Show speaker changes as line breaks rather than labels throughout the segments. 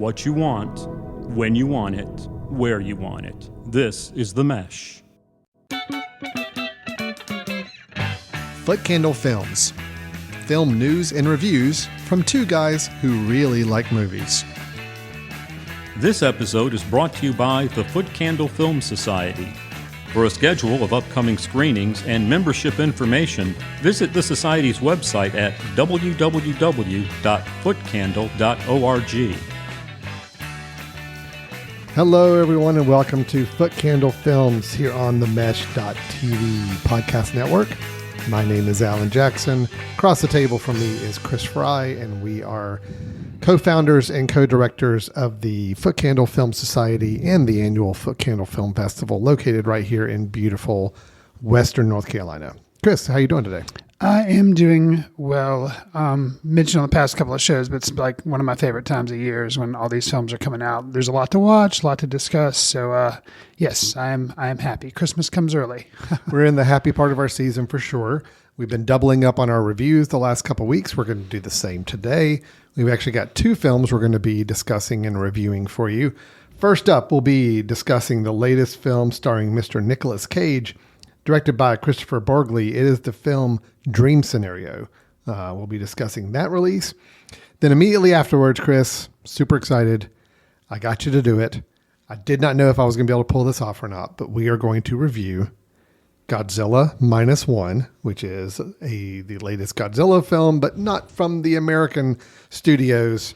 what you want, when you want it, where you want it. This is The Mesh.
Foot Candle Films. Film news and reviews from two guys who really like movies.
This episode is brought to you by the Foot Candle Film Society. For a schedule of upcoming screenings and membership information, visit the Society's website at www.footcandle.org.
Hello, everyone, and welcome to Foot Candle Films here on the Mesh.tv podcast network. My name is Alan Jackson. Across the table from me is Chris Fry, and we are co-founders and co-directors of the Foot Candle Film Society and the annual Foot Candle Film Festival located right here in beautiful Western North Carolina. Chris, how are you doing today?
I am doing well. Mentioned on the past couple of shows, but it's like one of my favorite times of year is when all these films are coming out. There's a lot to watch, a lot to discuss. So, yes, I am happy. Christmas comes early.
We're in the happy part of our season for sure. We've been doubling up on our reviews the last couple of weeks. We're going to do the same today. We've actually got two films we're going to be discussing and reviewing for you. First up, we'll be discussing the latest film starring Mr. Nic Cage, directed by Christopher Borgli. It is the film Dream Scenario. We'll be discussing that release. Then immediately afterwards, Chris, super excited. I got you to do it. I did not know if I was going to be able to pull this off or not, but we are going to review Godzilla Minus One, which is the latest Godzilla film, but not from the American studios.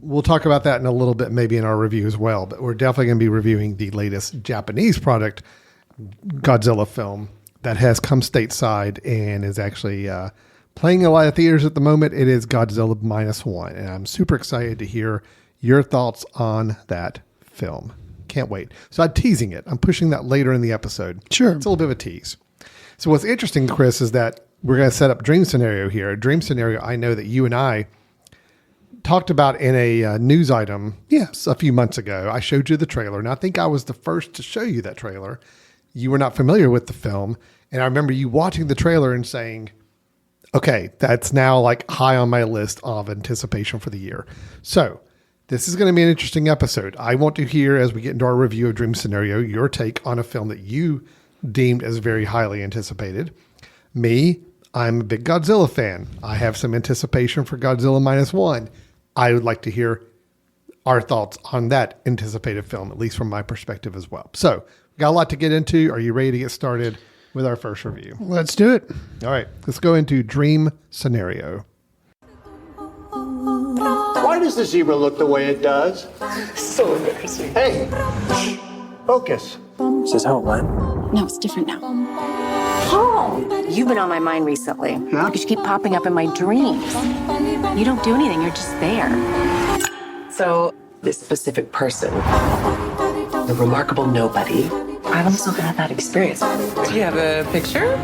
We'll talk about that in a little bit, maybe in our review as well, but we're definitely going to be reviewing the latest Japanese product, Godzilla film, that has come stateside and is actually playing a lot of theaters at the moment. It is Godzilla Minus One, and I'm super excited to hear your thoughts on that film. Can't wait. So I'm teasing it. I'm pushing that later in the episode.
Sure.
It's a little bit of a tease. So what's interesting, Chris, is that we're going to set up Dream Scenario here. A Dream Scenario I know that you and I talked about in a news item a few months ago. I showed you the trailer, and I think I was the first to show you that trailer. You were not familiar with the film, and I remember you watching the trailer and saying, okay, that's now like high on my list of anticipation for the year. So this is going to be an interesting episode. I want to hear, as we get into our review of Dream Scenario, your take on a film that you deemed as very highly anticipated. Me, I'm a big Godzilla fan. I have some anticipation for Godzilla Minus One. I would like to hear our thoughts on that anticipated film, at least from my perspective as well. So, we've got a lot to get into. Are you ready to get started with our first review?
Let's do it.
All right, let's go into Dream Scenario.
Why does the zebra look the way it does?
So embarrassing.
Hey, focus.
Is this how it went?
No, it's different now. Paul! You've been on my mind recently.
Yeah?
Because you keep popping up in my dreams. You don't do anything, you're just there.
So, this specific person, the remarkable nobody, I've also had that experience. Do you have a picture?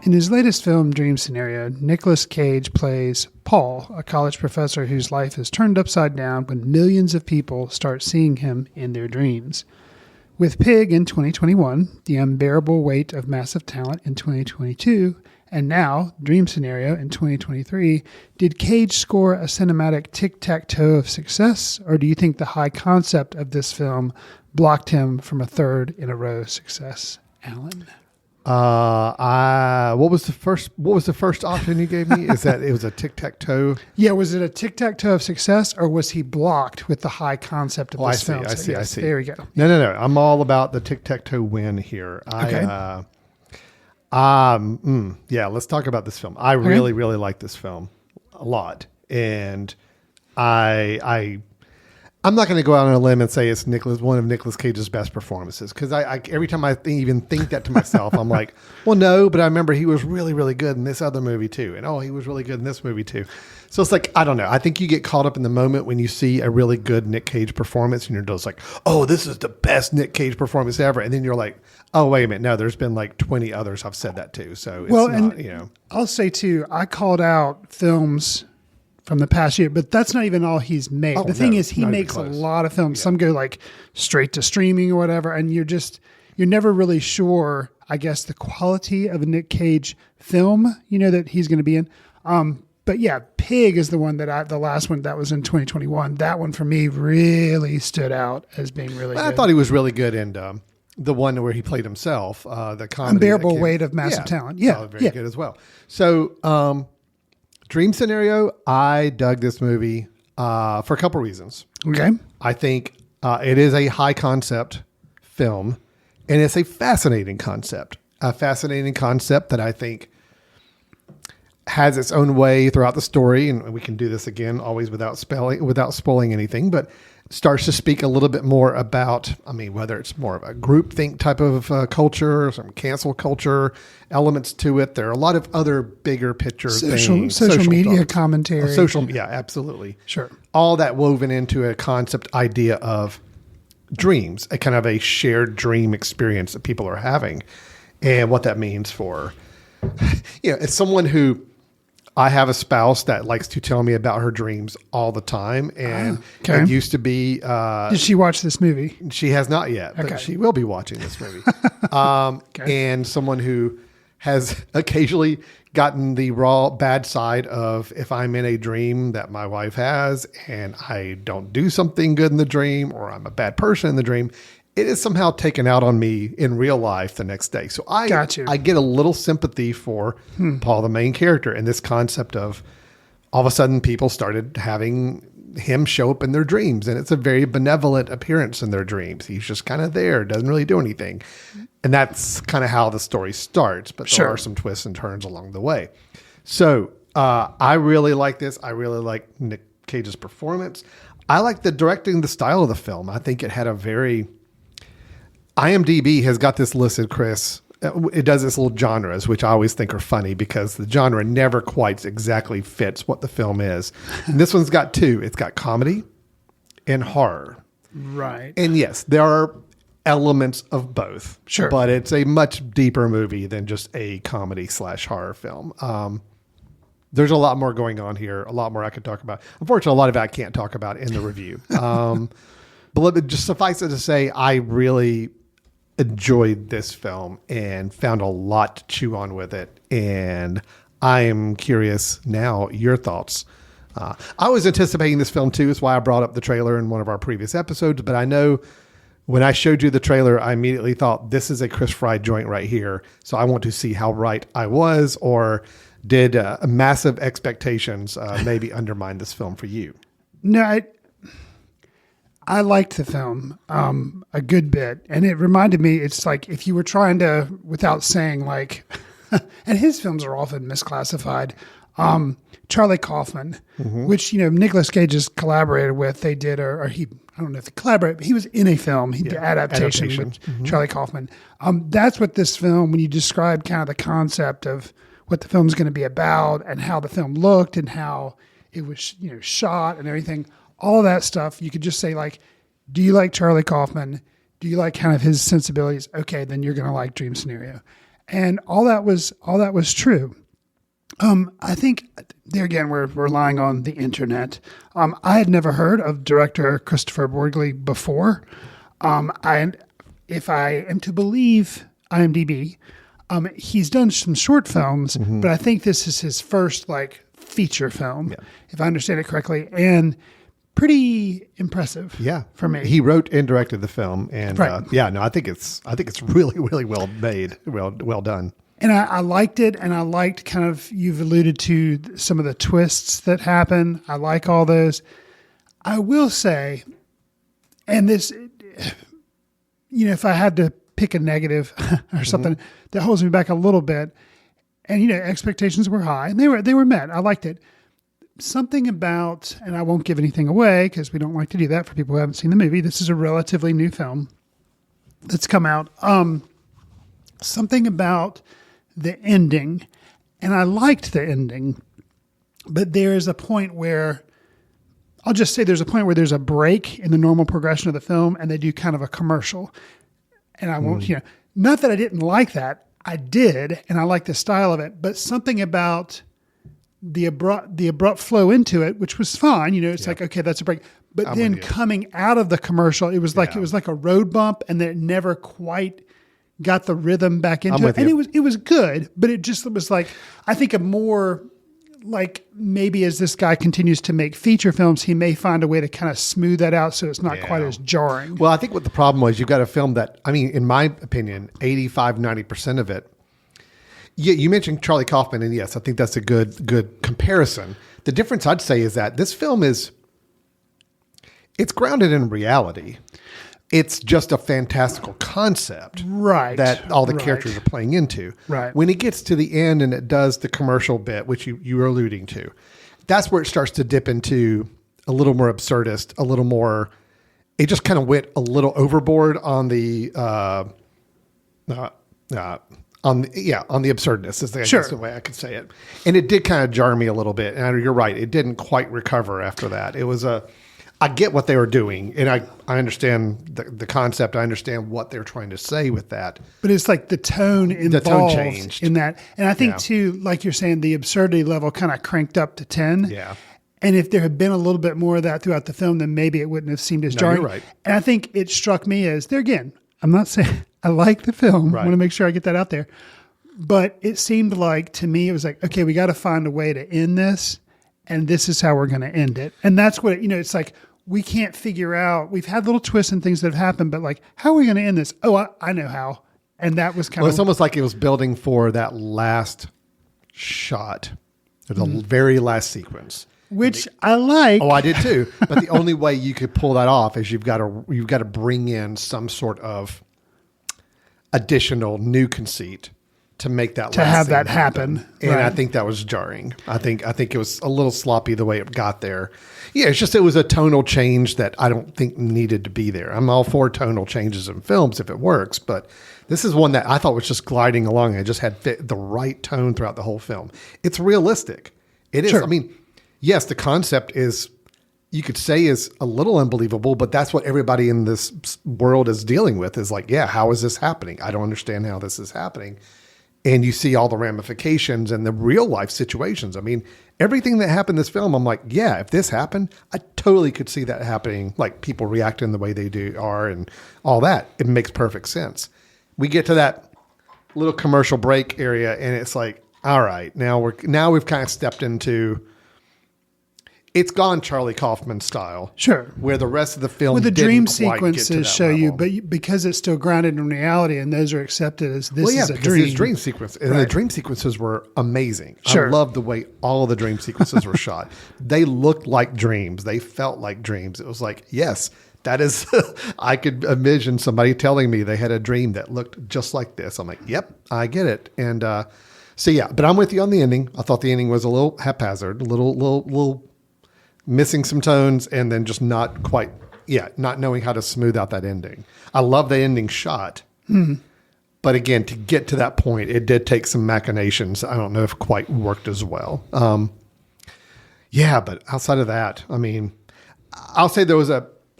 In his latest film, Dream Scenario, Nic Cage plays Paul, a college professor whose life is turned upside down when millions of people start seeing him in their dreams. With Pig in 2021, The Unbearable Weight of Massive Talent in 2022, and now Dream Scenario in 2023, did Cage score a cinematic tic-tac-toe of success, or do you think the high concept of this film blocked him from a third-in-a-row success? Alan?
What was the first option you gave me? Is that it was a tic-tac-toe?
Yeah, was it a tic-tac-toe of success, or was he blocked with the high concept of this film?
I see.
There we go.
No. I'm all about the tic-tac-toe win here.
Okay.
Let's talk about this film. I really, really like this film a lot. And I'm not going to go out on a limb and say it's one of Nic Cage's best performances, because I every time I even think that to myself, I'm like, well, no, but I remember he was really, really good in this other movie too. And he was really good in this movie too. So it's like, I don't know. I think you get caught up in the moment when you see a really good Nic Cage performance and you're just like, oh, this is the best Nic Cage performance ever. And then you're like, oh, wait a minute. No, there's been like 20 others I've said that too. So it's not.
I'll say too, I called out films from the past year, but that's not even all he's made. The thing is, he makes a lot of films. Yeah. Some go like straight to streaming or whatever, and you're never really sure, I guess, the quality of a Nic Cage film, that he's going to be in. But yeah, Pig Pig is the one the last one that was in 2021. That one for me really stood out as being really good.
I thought he was really good in the one where he played himself, the comedy.
Unbearable Weight of Massive Talent. Yeah.
Very good as well. So, Dream Scenario, I dug this movie for a couple reasons.
Okay.
I think it is a high concept film, and it's a fascinating concept. A fascinating concept that I think has its own way throughout the story, and we can do this again, always without spoiling anything, but starts to speak a little bit more about, whether it's more of a groupthink type of culture, some cancel culture elements to it. There are a lot of other bigger picture things.
Social media
thoughts.
commentary.
Yeah, absolutely.
Sure.
All that woven into a concept idea of dreams, a kind of a shared dream experience that people are having, and what that means for, as someone who, I have a spouse that likes to tell me about her dreams all the time. And it used to be...
Did she watch this movie?
She has not yet, but she will be watching this movie. And someone who has occasionally gotten the raw bad side of if I'm in a dream that my wife has and I don't do something good in the dream, or I'm a bad person in the dream, it is somehow taken out on me in real life the next day. So I get a little sympathy for Paul, the main character, and this concept of all of a sudden people started having him show up in their dreams, and it's a very benevolent appearance in their dreams. He's just kind of there, doesn't really do anything. And that's kind of how the story starts, but there are some twists and turns along the way. So I really like this. I really like Nic Cage's performance. I like the directing, the style of the film. I think it had a very... IMDb has got this listed, Chris. It does this little genres, which I always think are funny because the genre never quite exactly fits what the film is. And this one's got two. It's got comedy and horror.
Right.
And yes, there are elements of both.
Sure.
But it's a much deeper movie than just a comedy/horror film. There's a lot more going on here, a lot more I could talk about. Unfortunately, a lot of it I can't talk about in the review. But just suffice it to say, I really enjoyed this film and found a lot to chew on with it. And I am curious now, your thoughts. I was anticipating this film too. That's why I brought up the trailer in one of our previous episodes. But I know when I showed you the trailer, I immediately thought this is a Chris Fry joint right here. So I want to see how right I was, or did massive expectations maybe undermine this film for you?
No, I liked the film a good bit, and it reminded me, it's like if you were trying to, without saying like, and his films are often misclassified, Charlie Kaufman, which, Nicolas Cage has collaborated with. They did, or he, I don't know if they collaborated, but he was in a film, he did adaptation with Charlie Kaufman. That's what this film, when you described kind of the concept of what the film's going to be about and how the film looked and how it was, shot and everything, all of that stuff, you could just say like, do you like Charlie Kaufman? Do you like kind of his sensibilities? Okay, then you're going to like Dream Scenario. And all that was true. I think there again, we're relying on the internet. I had never heard of director Christopher Borgli before. If I am to believe IMDb, he's done some short films, but I think this is his first like feature film, if I understand it correctly, and pretty impressive. For me. He
wrote and directed the film, and I think it's really, really well made, well done.
And I liked it, and I liked kind of, you've alluded to some of the twists that happen. I like all those. I will say, and this, if I had to pick a negative or something that holds me back a little bit, and expectations were high, and they were met. I liked it. Something about, and I won't give anything away because we don't like to do that for people who haven't seen the movie. This is a relatively new film that's come out. Something about the ending, and I liked the ending, but there is a point where, I'll just say there's a point where there's a break in the normal progression of the film, and they do kind of a commercial. And I won't, not that I didn't like that. I did, and I like the style of it, but something about the abrupt flow into it, which was fine. It's like, okay, that's a break. But then coming out of the commercial, it was like a road bump, and then it never quite got the rhythm back into it. And it was good, but it just was like, I think a more like maybe as this guy continues to make feature films, he may find a way to kind of smooth that out so it's not quite as jarring.
Well, I think what the problem was, you've got a film that, I mean, in my opinion, 85, 90% of it. Yeah, you mentioned Charlie Kaufman, and yes, I think that's a good comparison. The difference I'd say is that this film it's grounded in reality. It's just a fantastical concept,
right?
That all the characters are playing into.
Right.
When it gets to the end and it does the commercial bit, which you were alluding to, that's where it starts to dip into a little more absurdist, a little more. It just kind of went a little overboard on the on the absurdness is the way I could say it. And it did kind of jar me a little bit. And you're right. It didn't quite recover after that. It was I get what they were doing, and I understand the concept. I understand what they're trying to say with that.
But it's like the tone involved
changed
in that. And I think too, like you're saying, the absurdity level kind of cranked up to 10.
Yeah.
And if there had been a little bit more of that throughout the film, then maybe it wouldn't have seemed as jarring.
You're right.
And I think it struck me as, there again, I'm not saying I like the film. I want to make sure I get that out there. But it seemed like, to me, it was like, okay, we got to find a way to end this, and this is how we're going to end it. And that's what, it's like, we can't figure out, we've had little twists and things that have happened, but like, how are we going to end this? Oh, I know how. And that was kind of...
It's almost like it was building for that last shot, or the very last sequence.
Which I like.
Oh, I did too. But the only way you could pull that off is you've got to bring in some sort of additional new conceit to make that
to have that happen.
And I think that was jarring. I think it was a little sloppy the way it got there. Yeah, it was a tonal change that I don't think needed to be there. I'm all for tonal changes in films if it works, but this is one that I thought was just gliding along. It just had the right tone throughout the whole film. It's realistic. It is.
Sure.
I mean, yes, the concept is, you could say, is a little unbelievable, but that's what everybody in this world is dealing with, is like, yeah, how is this happening? I don't understand how this is happening. And you see all the ramifications and the real life situations. I mean, everything that happened in this film, I'm like, yeah, if this happened, I totally could see that happening. Like people reacting the way they are and all that. It makes perfect sense. We get to that little commercial break area and it's like, all right, now we've kind of stepped into, it's gone Charlie Kaufman style.
Sure.
Where the rest of the film
the
didn't
dream
quite
sequences
get to that
show
level.
you, but because it's still grounded in reality and those are accepted as this is a
because
dream.
it's dream sequence. And the dream sequences were amazing.
Sure.
I love the way all of the dream sequences were shot. They looked like dreams. They felt like dreams. It was like, yes, that is, I could envision somebody telling me they had a dream that looked just like this. I'm like, yep, I get it. And so, yeah, but I'm with you on the ending. I thought the ending was a little haphazard, a little missing some tones, and then just not quite, not knowing how to smooth out that ending. I love the ending shot. But again, to get to that point, it did take some machinations. I don't know if quite worked as well. But outside of that, I mean, I'll say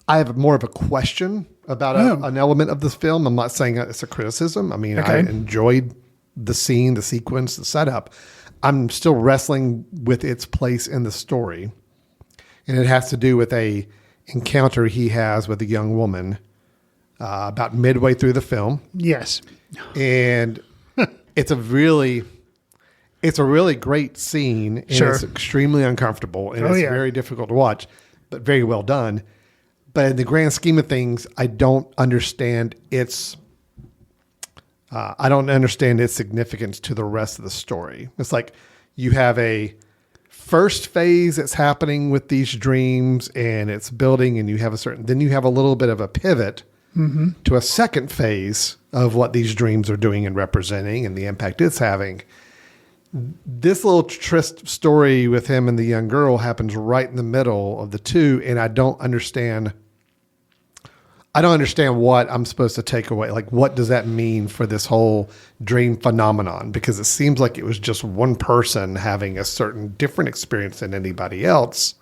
I have more of a question about an element of this film. I'm not saying it's a criticism. I mean, I enjoyed the scene, the sequence, the setup. I'm still wrestling with its place in the story. And it has to do with a encounter he has with a young woman about midway through the film.
Yes.
And it's a really great scene. And it's extremely uncomfortable. And it's very difficult to watch, but very well done. But in the grand scheme of things, I don't understand its significance to the rest of the story. It's like you have a first phase that's happening with these dreams and it's building, and then you have a little bit of a pivot to a second phase of what these dreams are doing and representing and the impact it's having. This little tryst story with him and the young girl happens right in the middle of the two. And I don't understand what I'm supposed to take away. Like, what does that mean for this whole dream phenomenon? Because it seems like it was just one person having a certain different experience than anybody else.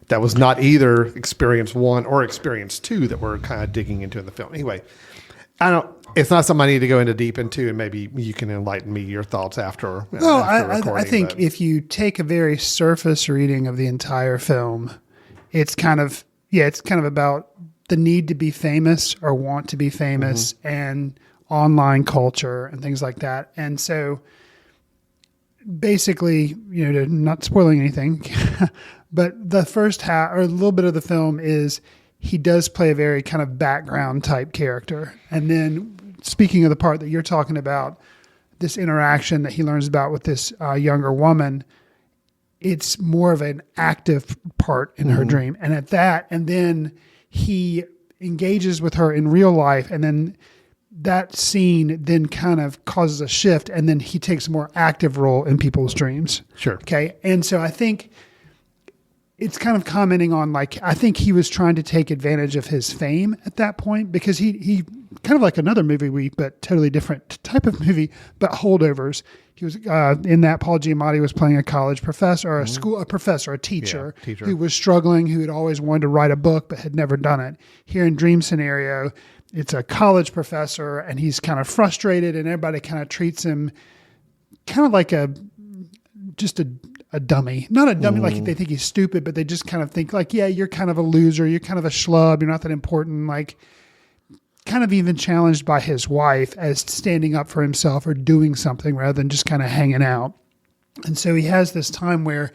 That was not either experience one or experience two that we're kind of digging into in the film. Anyway, it's not something I need to go into deep into, and maybe you can enlighten me your thoughts after.
I think if you take a very surface reading of the entire film, it's kind of about the need to be famous or want to be famous and online culture and things like that. And so basically, to not spoiling anything, but the first half or a little bit of the film is he does play a very kind of background type character. And then speaking of the part that you're talking about, this interaction that he learns about with this younger woman, it's more of an active part in her dream. And then he engages with her in real life. And then that scene then kind of causes a shift. And then he takes a more active role in people's dreams.
Sure.
Okay. And so I think it's kind of commenting on, like, I think he was trying to take advantage of his fame at that point, because he kind of like another movie, but totally different type of movie, but Holdovers. He was in that. Paul Giamatti was playing a college professor, or a teacher who was struggling, who had always wanted to write a book but had never done it. Here in Dream Scenario, it's a college professor, and he's kind of frustrated, and everybody kind of treats him kind of like just a dummy. Not a dummy like they think he's stupid, but they just kind of think like, yeah, you're kind of a loser. You're kind of a schlub. You're not that important. Like, kind of even challenged by his wife as standing up for himself or doing something rather than just kind of hanging out. And so he has this time where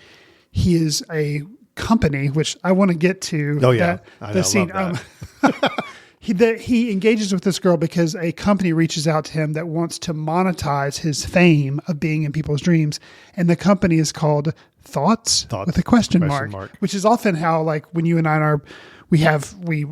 he is a company, which I want to get to.
Oh, yeah.
The scene. He engages with this girl because a company reaches out to him that wants to monetize his fame of being in people's dreams. And the company is called Thoughts with a question mark, which is often how, like, when you and I we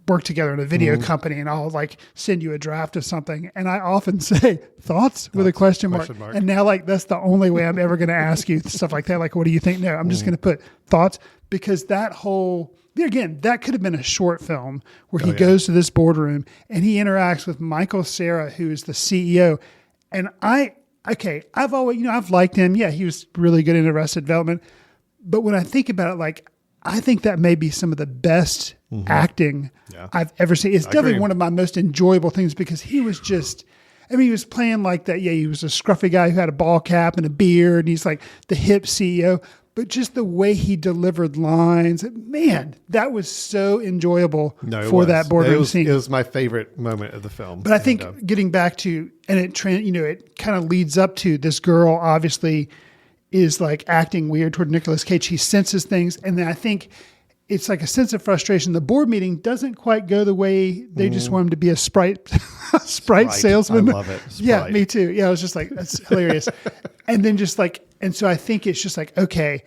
work together in a video company, and I'll like send you a draft of something, and I often say thoughts with a question mark. And now, like, that's the only way I'm ever going to ask you stuff like that. Like, what do you think? No, I'm just going to put thoughts, because that whole, again, that could have been a short film where he goes to this boardroom and he interacts with Michael Cera, who is the CEO. And I've always, I've liked him. Yeah, he was really good in Arrested Development. But when I think about it, like, I think that may be some of the best acting I've ever seen. It's definitely one of my most enjoyable things, because he was just, he was playing like that. Yeah, he was a scruffy guy who had a ball cap and a beard, and he's like the hip CEO. But just the way he delivered lines, man, that was so enjoyable that boardroom scene.
It was my favorite moment of the film.
But I think getting back to, and it kind of leads up to, this girl obviously is like acting weird toward Nicolas Cage. He senses things. And then I think it's like a sense of frustration. The board meeting doesn't quite go the way they just want him to be a Sprite salesman.
I love it. Sprite.
Yeah, me too. Yeah, I was just like, that's hilarious. And then just like, and so I think it's just like, okay,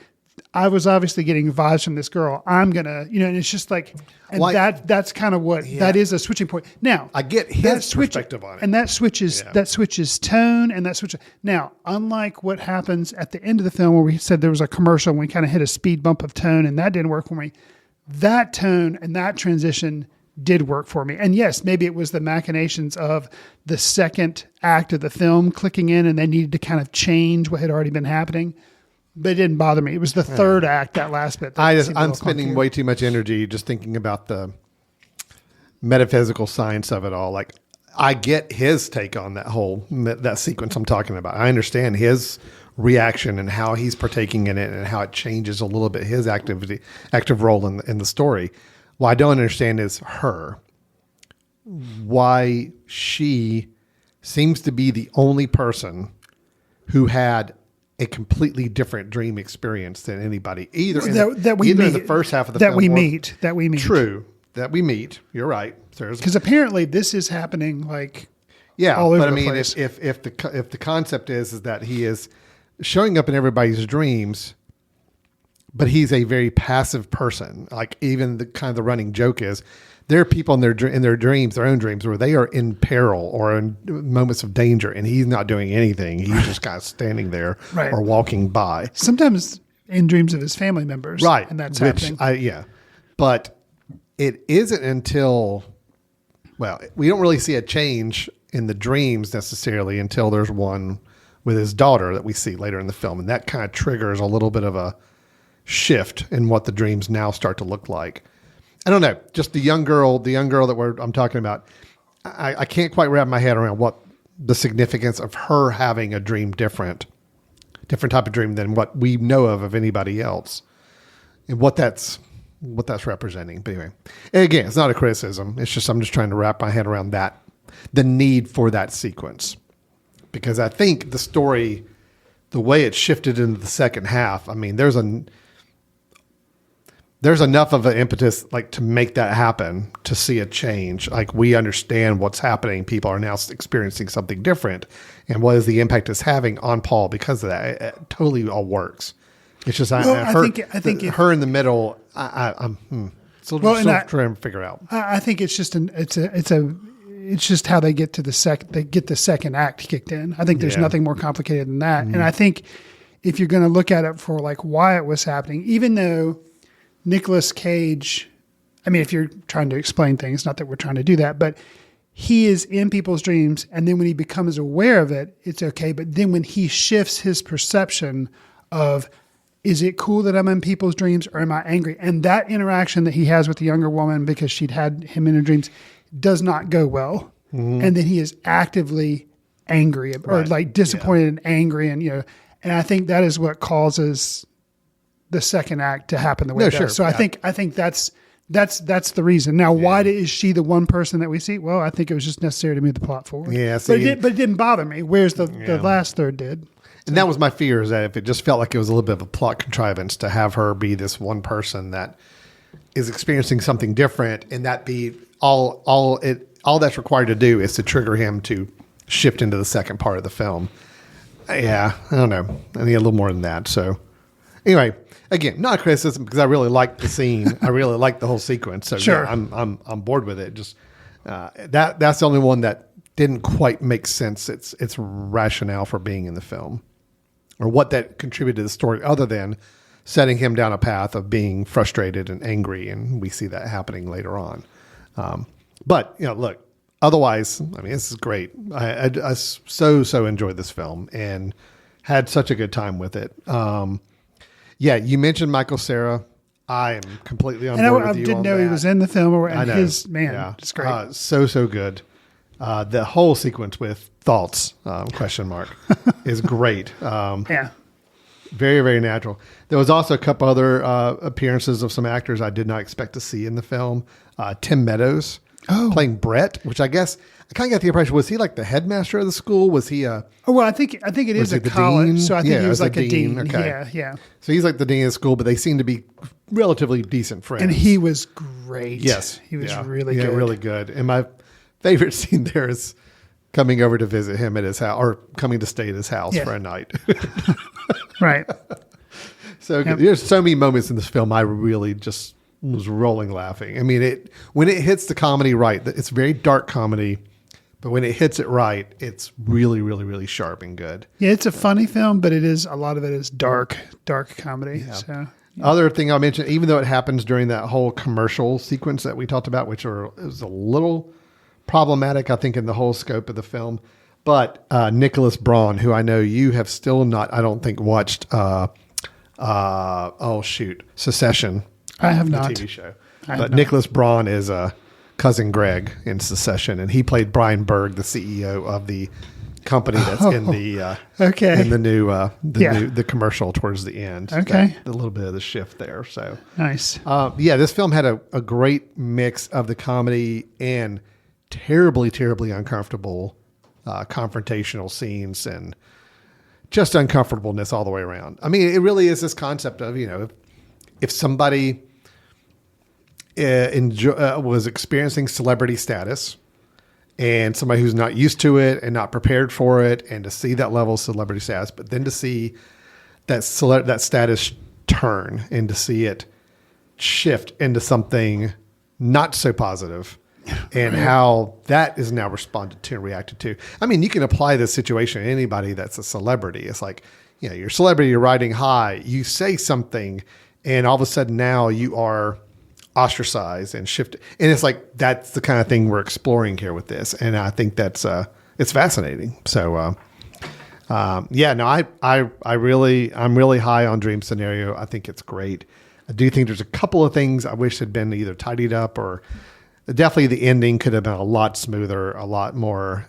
I was obviously getting vibes from this girl. I'm going to, and it's just like, and that's kind of what, that is a switching point. Now,
I get his perspective on it.
And that switches tone, and that switches. Now, unlike what happens at the end of the film where we said there was a commercial and we kind of hit a speed bump of tone and that didn't work for me, that tone and that transition did work for me. And yes, maybe it was the machinations of the second act of the film clicking in, and they needed to kind of change what had already been happening. But it didn't bother me. It was the third act, that last bit.
I'm spending way too much energy just thinking about the metaphysical science of it all. Like, I get his take on that sequence I'm talking about. I understand his reaction and how he's partaking in it and how it changes a little bit his active role in the story. What I don't understand is why she seems to be the only person who had a completely different dream experience than anybody, either in the first half of the film.
That we meet.
True. That we meet. You're right.
Because apparently this is happening like
all
over
the
place.
If the concept is that he is showing up in everybody's dreams, but he's a very passive person. Like, even the running joke is, there are people in their dreams, their own dreams, where they are in peril or in moments of danger, and he's not doing anything. He's just kind of standing there or walking by.
Sometimes in dreams of his family members,
right?
And that's happening.
But it isn't until, we don't really see a change in the dreams necessarily until there's one with his daughter that we see later in the film, and that kind of triggers a little bit of a shift in what the dreams now start to look like. I don't know. Just the young girl that I'm talking about. I can't quite wrap my head around what the significance of her having a dream different type of dream than what we know of anybody else, and what that's representing. But anyway, and again, it's not a criticism. It's just I'm just trying to wrap my head around that, the need for that sequence, because I think the story the way it shifted into the second half, I mean, there's enough of an impetus like to make that happen, to see a change. Like, we understand what's happening. People are now experiencing something different, and what is the impact it's having on Paul because of that. It totally all works. It's just I think her in the middle. I'm still trying to figure out.
I think it's just it's just how they get to the second act kicked in. I think there's nothing more complicated than that. And I think if you're going to look at it for like why it was happening, even though Nicolas Cage, I mean, if you're trying to explain things, not that we're trying to do that, but he is in people's dreams. And then when he becomes aware of it, it's okay. But then when he shifts his perception of, is it cool that I'm in people's dreams or am I angry? And that interaction that he has with the younger woman, because she'd had him in her dreams, does not go well. Mm-hmm. And then he is actively angry or like disappointed and angry. And, and I think that is what causes the second act to happen the way it does. Sure. So I think that's the reason. Now, why is she the one person that we see? Well, I think it was just necessary to move the plot forward. Yeah, but it didn't bother me. Whereas the last third did.
And that was my fear, is that if it just felt like it was a little bit of a plot contrivance to have her be this one person that is experiencing something different, and that be all that's required to do is to trigger him to shift into the second part of the film. Yeah, I don't know. I need a little more than that. So anyway, again, not a criticism, because I really liked the scene. I really liked the whole sequence. So sure. Yeah, I'm bored with it. Just that's the only one that didn't quite make sense. Its rationale for being in the film, or what that contributed to the story, other than setting him down a path of being frustrated and angry, and we see that happening later on. But look, otherwise, I mean, this is great. I so enjoyed this film and had such a good time with it. Yeah, you mentioned Michael Cera. I am completely on board with you. I didn't know
he was in the film, and it's great.
So good. The whole sequence with thoughts, is great. Very, very natural. There was also a couple other appearances of some actors I did not expect to see in the film. Tim Meadows playing Brett, which I guess I kind of got the impression, was he like the headmaster of the school? Was he I
think it is a college.
Dean?
So I think he was like a dean.
Okay.
Yeah.
So he's like the dean of the school, but they seem to be relatively decent friends.
And he was great.
Yes.
He was really good.
Yeah, really good. And my favorite scene there is coming over to visit him at his house, or coming to stay at his house for a night.
Right.
So there's so many moments in this film I really just was rolling laughing. I mean, when it hits the comedy right, it's very dark comedy, but when it hits it right, it's really, really, really sharp and good.
Yeah, it's a funny film, but a lot of it is dark comedy. Yeah. So,
Other thing I'll mention, even though it happens during that whole commercial sequence that we talked about, which is a little problematic, I think, in the whole scope of the film, but Nicholas Braun, who I know you have still not, I don't think, watched Succession.
I have not.
TV show. But Nicholas Braun is cousin Greg in Succession, and he played Brian Berg, the CEO of the company that's in the in the new the commercial towards the end.
Okay,
a little bit of the shift there. So
nice.
This film had a great mix of the comedy and terribly, terribly uncomfortable confrontational scenes and just uncomfortableness all the way around. I mean, it really is this concept of, if somebody was experiencing celebrity status, and somebody who's not used to it and not prepared for it, and to see that level of celebrity status, but then to see that status turn and to see it shift into something not so positive, and how that is now responded to and reacted to. I mean, you can apply this situation to anybody that's a celebrity. It's like, you're a celebrity, you're riding high, you say something, and all of a sudden now you are ostracized and shifted. And it's like, that's the kind of thing we're exploring here with this. And I think that's, it's fascinating. So, I'm really high on Dream Scenario. I think it's great. I do think there's a couple of things I wish had been either tidied up, or definitely the ending could have been a lot smoother, a lot more.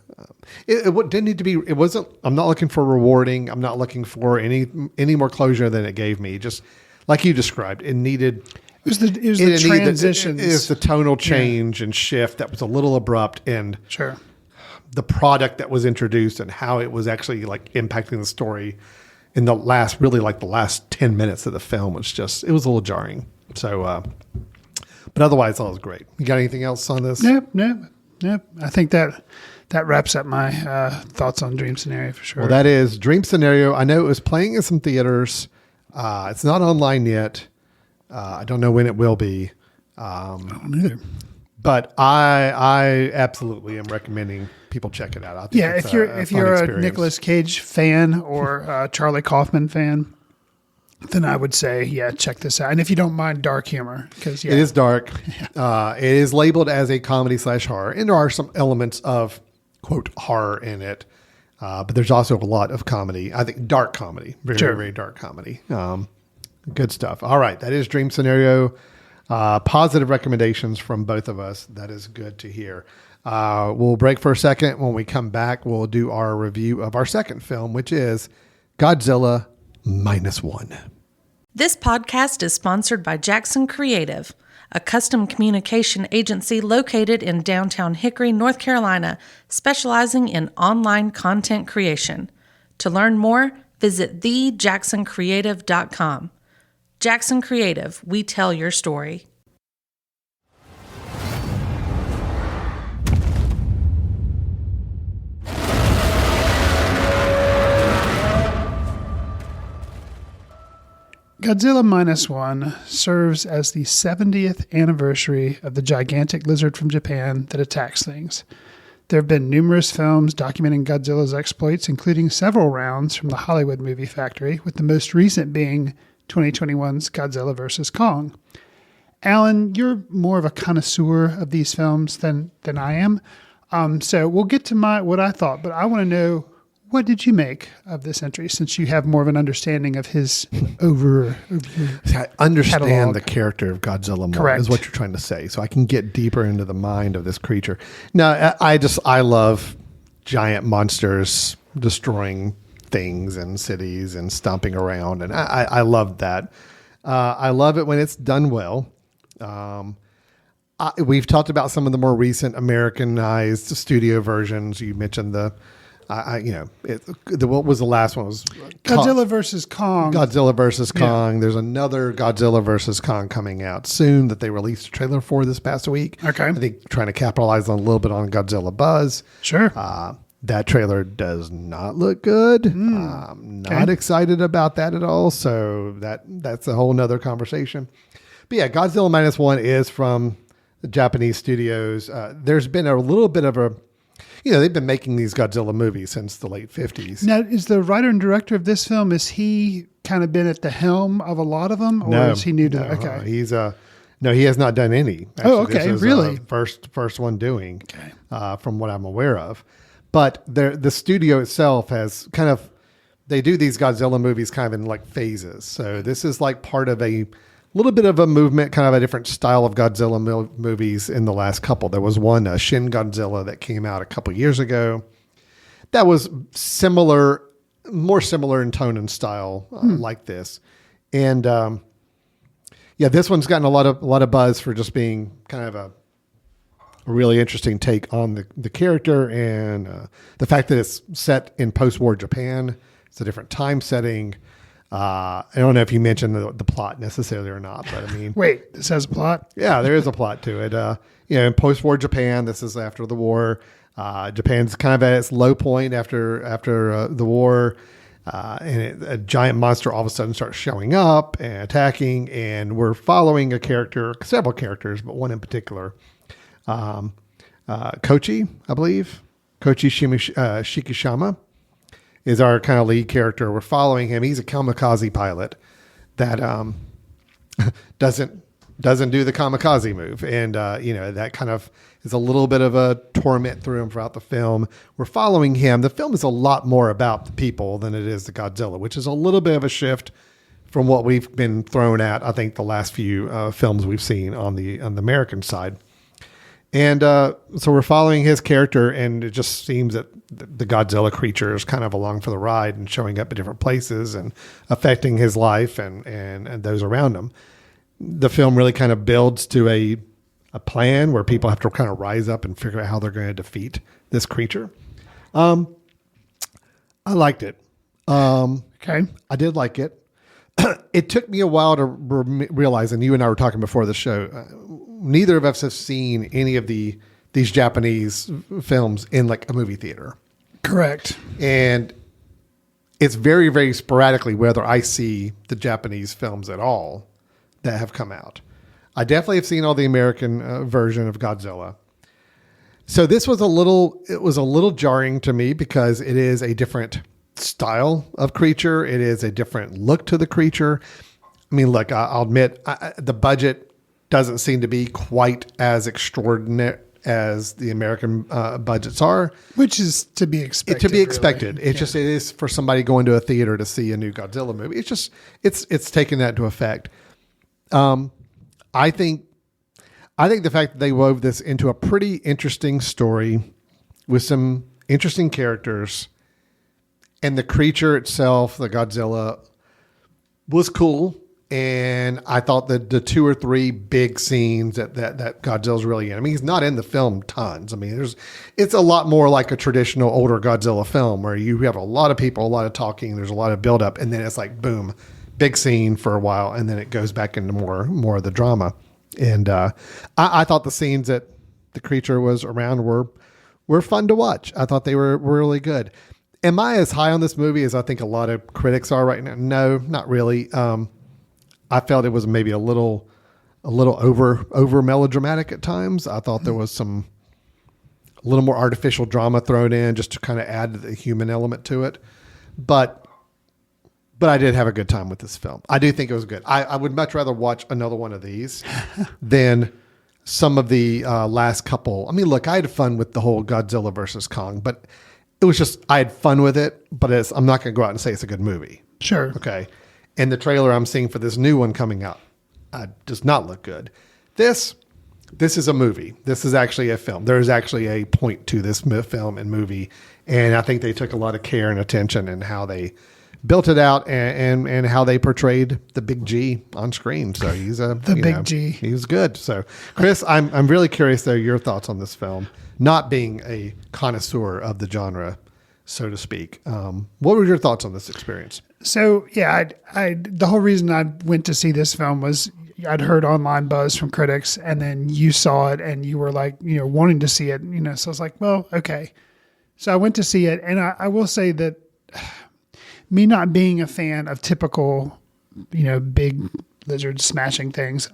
It didn't need to be. It wasn't. I'm not looking for rewarding. I'm not looking for any more closure than it gave me. Just like you described, it needed.
It was the transitions.
It was the tonal change and shift that was a little abrupt, and the product that was introduced and how it was actually like impacting the story in the last 10 minutes of the film was it was a little jarring. So, but otherwise, all was great. You got anything else on this?
Nope. I think that wraps up my thoughts on Dream Scenario for sure.
Well, that is Dream Scenario. I know it was playing in some theaters. It's not online yet. I don't know when it will be.
I don't either.
But I absolutely am recommending people check it out. I think
if you're a Nicolas Cage fan or a Charlie Kaufman fan, then I would say, check this out. And if you don't mind dark humor, because
it is dark. It is labeled as a comedy / horror, and there are some elements of quote horror in it. But there's also a lot of comedy. I think dark comedy, very dark comedy. Good stuff. All right, that is Dream Scenario. Positive recommendations from both of us. That is good to hear. We'll break for a second. When we come back, we'll do our review of our second film, which is Godzilla Minus One.
This podcast is sponsored by Jackson Creative, a custom communication agency located in downtown Hickory, North Carolina, specializing in online content creation. To learn more, visit thejacksoncreative.com. Jackson Creative, we tell your story.
Godzilla Minus One serves as the 70th anniversary of the gigantic lizard from Japan that attacks things. There have been numerous films documenting Godzilla's exploits, including several rounds from the Hollywood movie factory, with the most recent being 2021's Godzilla vs. Kong. Alan, you're more of a connoisseur of these films than I am. So we'll get to what I thought, but I want to know, what did you make of this entry, since you have more of an understanding of his
I understand
catalog.
The character of Godzilla more,
Correct.
is what you're trying to say. So I can get deeper into the mind of this creature. Now, I love giant monsters destroying things and cities and stomping around. And I love that. I love it when it's done well. We've talked about some of the more recent Americanized studio versions. You mentioned what was the last one? It was
Godzilla vs. Kong.
Godzilla vs. Kong. Yeah. There's another Godzilla vs. Kong coming out soon that they released a trailer for this past week.
Okay.
I think trying to capitalize on a little bit on Godzilla buzz.
Sure.
That trailer does not look good. I'm not excited about that at all. So that's a whole nother conversation. But yeah, Godzilla Minus One is from the Japanese studios. There's been a little bit of they've been making these Godzilla movies since the late 50s.
Now, is the writer and director of this film, is he kind of been at the helm of a lot of them? Or is he new to okay.
He's no, he has not done any.
Actually, okay.
This is,
really?
First one doing, from what I'm aware of. But the studio itself has they do these Godzilla movies kind of in like phases. So this is like part of a little bit of a movement, kind of a different style of Godzilla movies in the last couple. There was one, Shin Godzilla, that came out a couple years ago. That was more similar in tone and style, like this. And this one's gotten a lot of buzz for just being kind of a really interesting take on the character, and the fact that it's set in post-war Japan. It's a different time setting. I don't know if you mentioned the plot necessarily or not, but I mean,
wait, this has a plot?
Yeah, there is a plot to it. In post-war Japan, this is after the war. Japan's kind of at its low point after the war, and a giant monster all of a sudden starts showing up and attacking. And we're following several characters, but one in particular, Kochi, I believe, Kochi Shikishama. Is our kind of lead character. We're following him. He's a kamikaze pilot that doesn't do the kamikaze move, and that kind of is a little bit of a torment through him throughout the film. We're following him. The film is a lot more about the people than it is the Godzilla, which is a little bit of a shift from what we've been thrown at. I think the last few films we've seen on the American side. And so we're following his character, and it just seems that the Godzilla creature is kind of along for the ride and showing up at different places and affecting his life and those around him. The film really kind of builds to a plan where people have to kind of rise up and figure out how they're going to defeat this creature. I liked it.
Okay.
I did like it. It took me a while to realize, and you and I were talking before the show, neither of us have seen any of these Japanese films in like a movie theater.
Correct.
And it's very, very sporadically whether I see the Japanese films at all that have come out. I definitely have seen all the American version of Godzilla. So this was a little jarring to me because it is a different style of creature. It is a different look to the creature. I mean, look, I'll admit the budget doesn't seem to be quite as extraordinary as the American budgets are,
which is to be expected. Really.
It is for somebody going to a theater to see a new Godzilla movie. It's taking that into effect. I think the fact that they wove this into a pretty interesting story with some interesting characters, and the creature itself, the Godzilla, was cool. And I thought that the 2 or 3 big scenes that Godzilla's really in. I mean, he's not in the film tons. I mean, it's a lot more like a traditional older Godzilla film where you have a lot of people, a lot of talking, there's a lot of buildup, and then it's like boom, big scene for a while, and then it goes back into more of the drama. And I thought the scenes that the creature was around were fun to watch. I thought they were really good. Am I as high on this movie as I think a lot of critics are right now? No, not really. I felt it was maybe a little over melodramatic at times. I thought there was a little more artificial drama thrown in just to kind of add the human element to it. But I did have a good time with this film. I do think it was good. I would much rather watch another one of these than some of the last couple. I mean, look, I had fun with the whole Godzilla versus Kong, but it was just, I had fun with it, but I'm not going to go out and say it's a good movie.
Sure.
Okay. And the trailer I'm seeing for this new one coming out does not look good. This is a movie. This is actually a film. There is actually a point to this film and movie. And I think they took a lot of care and attention in how they built it out and how they portrayed the big G on screen. So he's
big G.
He was good. So Chris, I'm really curious though, your thoughts on this film, not being a connoisseur of the genre, so to speak. What were your thoughts on this experience?
So yeah, the whole reason I went to see this film was I'd heard online buzz from critics, and then you saw it and you were like, wanting to see it, so I was like, well, okay. So I went to see it, and I will say that me not being a fan of typical, big lizard smashing things,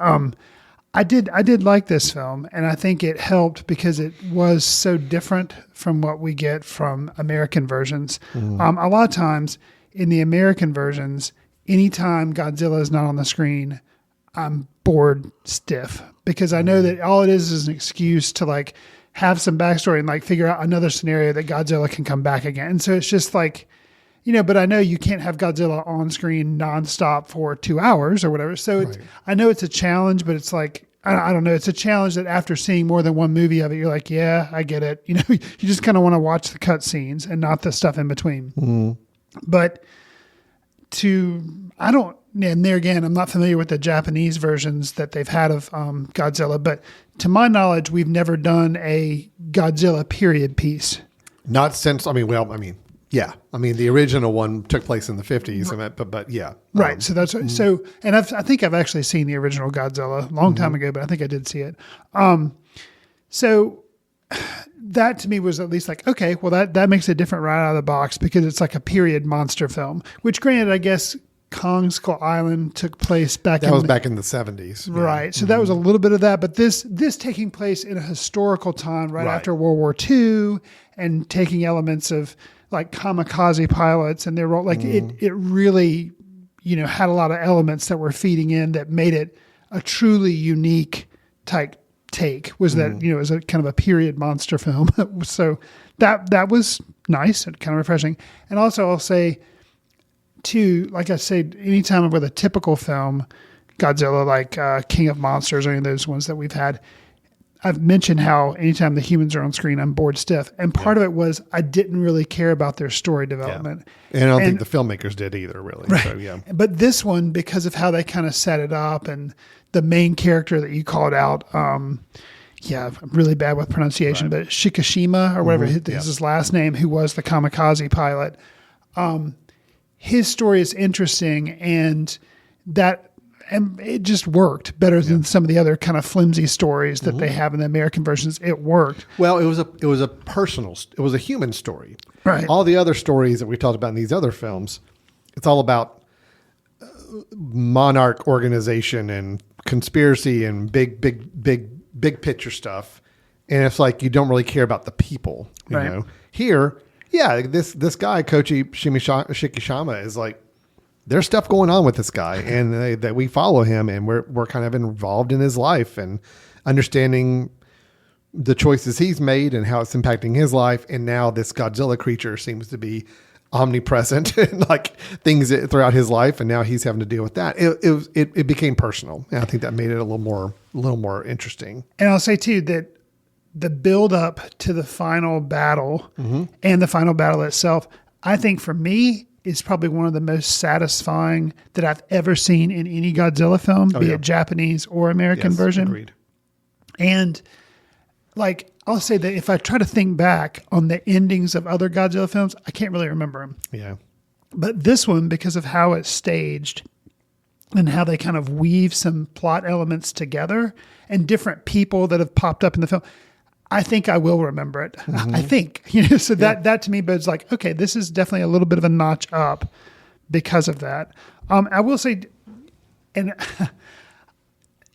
I did like this film, and I think it helped because it was so different from what we get from American versions. A lot of times in the American versions, anytime Godzilla is not on the screen, I'm bored stiff because I know that all it is an excuse to like have some backstory and like figure out another scenario that Godzilla can come back again. And so it's just like, but I know you can't have Godzilla on screen nonstop for 2 hours or whatever. So I know it's a challenge, but it's like, I don't know. It's a challenge that after seeing more than one movie of it, you're like, yeah, I get it. You just kind of want to watch the cut scenes and not the stuff in between. But and there again, I'm not familiar with the Japanese versions that they've had of Godzilla, but to my knowledge, we've never done a Godzilla period piece.
Not since, yeah. I mean, the original one took place in the 50s, but yeah.
Right. So that's so, and I think I've actually seen the original Godzilla a long time ago, but I think I did see it. So that to me was at least like, okay, well that makes it different right out of the box because it's like a period monster film, which granted, I guess Kong Skull Island took place back in the 70s. Right. So that was a little bit of that, but this taking place in a historical time right after World War II and taking elements of like kamikaze pilots and their role, like it really, had a lot of elements that were feeding in that made it a truly unique type take was that, it was a kind of a period monster film. So that was nice and kind of refreshing. And also I'll say too, like I said, anytime with a typical film, Godzilla, like King of Monsters or any of those ones that we've had, I've mentioned how anytime the humans are on screen, I'm bored stiff. And part of it was I didn't really care about their story development.
Yeah. And I don't think the filmmakers did either, really.
Right.
So, yeah.
But this one, because of how they kind of set it up and the main character that you called out, I'm really bad with pronunciation, but Shikishima or whatever is his last name, who was the kamikaze pilot, his story is interesting, and it just worked better than some of the other kind of flimsy stories that they have in the American versions. It worked.
Well, it was a personal, it was a human story.
Right.
All the other stories that we talked about in these other films, it's all about monarch organization and conspiracy and big picture stuff. And it's like, you don't really care about the people, you know. Here, this guy, Koichi Shikishama, is like, there's stuff going on with this guy, and that we follow him, and we're kind of involved in his life and understanding the choices he's made and how it's impacting his life. And now this Godzilla creature seems to be omnipresent and like things throughout his life, and now he's having to deal with that. It became personal, and I think that made it a little more interesting.
And I'll say too that the build up to the final battle and the final battle itself, I think for me, is probably one of the most satisfying that I've ever seen in any Godzilla film, be it Japanese or American version.
Agreed.
And like, I'll say that if I try to think back on the endings of other Godzilla films, I can't really remember them.
Yeah.
But this one, because of how it's staged and how they kind of weave some plot elements together and different people that have popped up in the film, I think I will remember it. I think, so that to me, but it's like, okay, this is definitely a little bit of a notch up because of that. I will say, and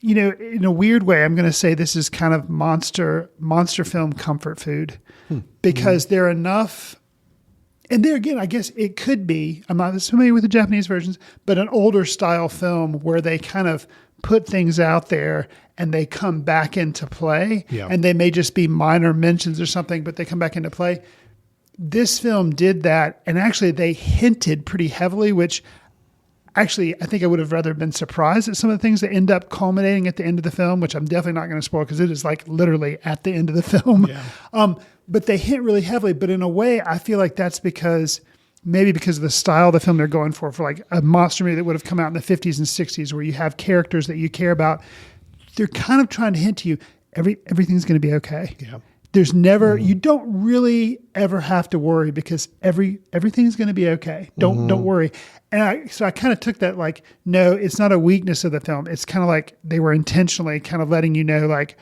in a weird way, I'm going to say this is kind of monster film comfort food because there are enough, and there again, I guess it could be, I'm not as familiar with the Japanese versions, but an older style film where they kind of put things out there and they come back into play, and they may just be minor mentions or something, but they come back into play. This film did that, and actually they hinted pretty heavily, which actually I think I would have rather been surprised at some of the things that end up culminating at the end of the film, which I'm definitely not going to spoil because it is like literally at the end of the film. Yeah. But they hint really heavily, but in a way I feel like that's maybe because of the style of the film they're going for like a monster movie that would have come out in the 50s and 60s where you have characters that you care about. They're kind of trying to hint to you, everything's going to be okay. Yeah. There's never, you don't really ever have to worry because everything's going to be okay. Don't worry. And so I kind of took that like, no, it's not a weakness of the film. It's kind of like they were intentionally kind of letting you know, like,